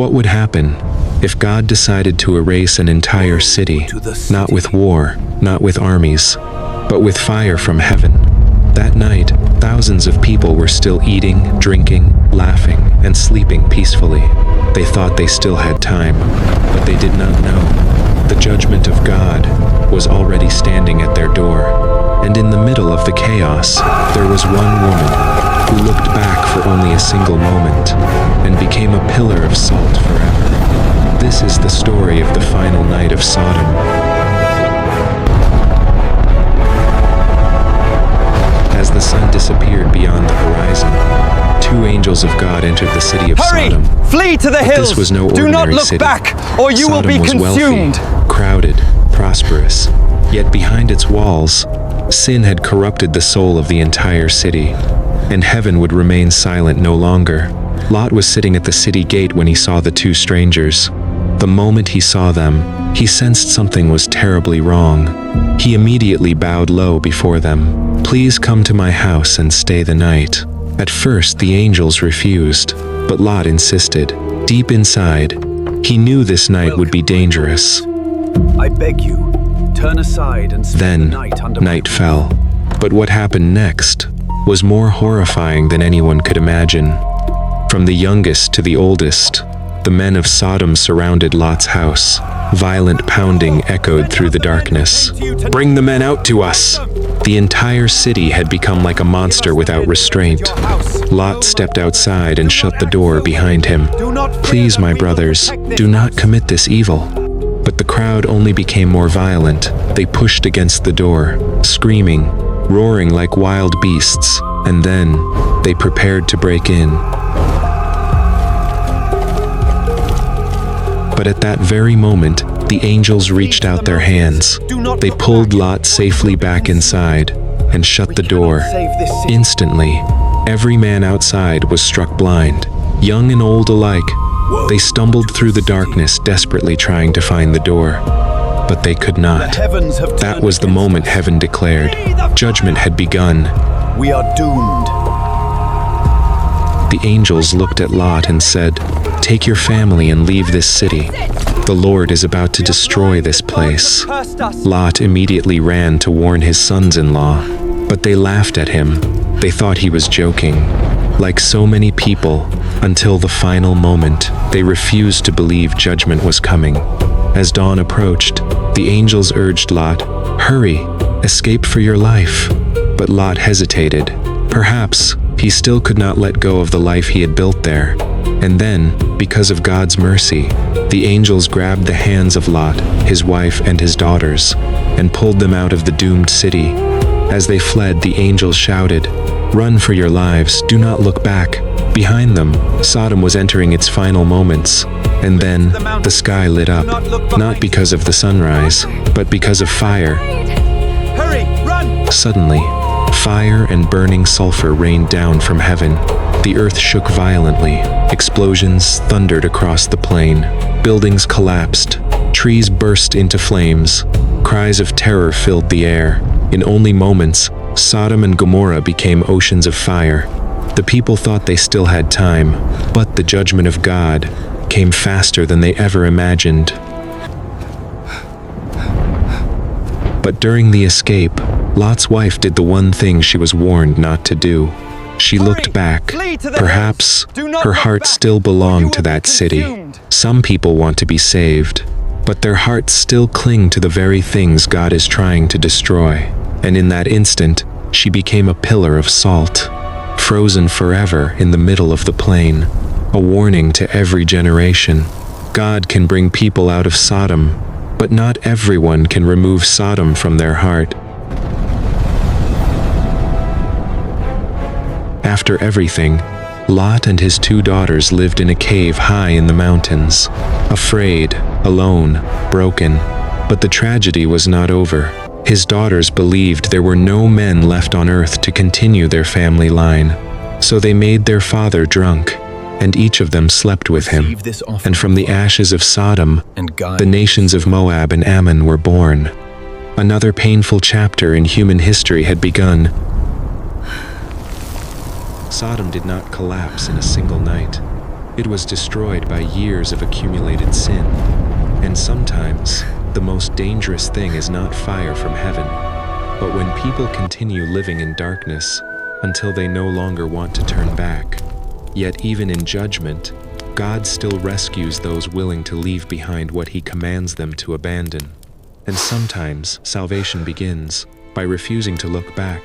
What would happen if God decided to erase an entire city, not with war, not with armies, but with fire from heaven? That night, thousands of people were still eating, drinking, laughing, and sleeping peacefully. They thought they still had time, but they did not know. The judgment of God was already standing at their door, and in the middle of the chaos, there was one woman who looked back for only a single moment and became a pillar of salt forever. This is the story of the final night of Sodom. As the sun disappeared beyond the horizon, two angels of God entered the city of Sodom. Flee to the hills! This was no Do ordinary not look city. back, or you will be Sodom was consumed! wealthy, crowded, prosperous. Yet behind its walls, sin had corrupted the soul of the entire city, and heaven would remain silent no longer. Lot was sitting at the city gate when he saw the two strangers. The moment he saw them, he sensed something was terribly wrong. He immediately bowed low before them. "Please come to my house and stay the night." At first, the angels refused, but Lot insisted. Deep inside, he knew this night would be dangerous. "I beg you, turn aside and spend Then, the night under my night fell. But what happened next was more horrifying than anyone could imagine. From the youngest to the oldest, the men of Sodom surrounded Lot's house. Violent pounding echoed through the darkness. "Bring the men out to us!" The entire city had become like a monster without restraint. Lot stepped outside and shut the door behind him. "Please, my brothers, do not commit this evil." But the crowd only became more violent. They pushed against the door, screaming, roaring like wild beasts, and then they prepared to break in. But at that very moment, the angels reached out their hands. They pulled Lot safely back inside and shut the door. Instantly, every man outside was struck blind, young and old alike. They stumbled through the darkness, desperately trying to find the door, but they could not. That was the moment heaven declared. Judgment had begun. We are doomed. The angels looked at Lot and said, "Take your family and leave this city. The Lord is about to destroy this place." Lot immediately ran to warn his sons-in-law, but they laughed at him. They thought he was joking. Like so many people, until the final moment, they refused to believe judgment was coming. As dawn approached, the angels urged Lot, "Hurry, escape for your life." But Lot hesitated. Perhaps he still could not let go of the life he had built there. And then, because of God's mercy, the angels grabbed the hands of Lot, his wife, and his daughters, and pulled them out of the doomed city. As they fled, the angels shouted, "Run for your lives, do not look back." Behind them, Sodom was entering its final moments. And then, the sky lit up, not because of the sunrise, but because of fire. Hurry, run! Suddenly, fire and burning sulfur rained down from heaven. The earth shook violently. Explosions thundered across the plain. Buildings collapsed. Trees burst into flames. Cries of terror filled the air. In only moments, Sodom and Gomorrah became oceans of fire. The people thought they still had time, but the judgment of God came faster than they ever imagined. But during the escape, Lot's wife did the one thing she was warned not to do. She looked back. Perhaps her heart still belonged to that city. Some people want to be saved, but their hearts still cling to the very things God is trying to destroy. And in that instant, she became a pillar of salt, frozen forever in the middle of the plain, a warning to every generation. God can bring people out of Sodom, but not everyone can remove Sodom from their heart. After everything, Lot and his two daughters lived in a cave high in the mountains, afraid, alone, broken. But the tragedy was not over. His daughters believed there were no men left on earth to continue their family line. So they made their father drunk, and each of them slept with him. And from the ashes of Sodom, the nations of Moab and Ammon were born. Another painful chapter in human history had begun. Sodom did not collapse in a single night. It was destroyed by years of accumulated sin. And sometimes, the most dangerous thing is not fire from heaven, but when people continue living in darkness until they no longer want to turn back. Yet even in judgment, God still rescues those willing to leave behind what He commands them to abandon. And sometimes salvation begins by refusing to look back.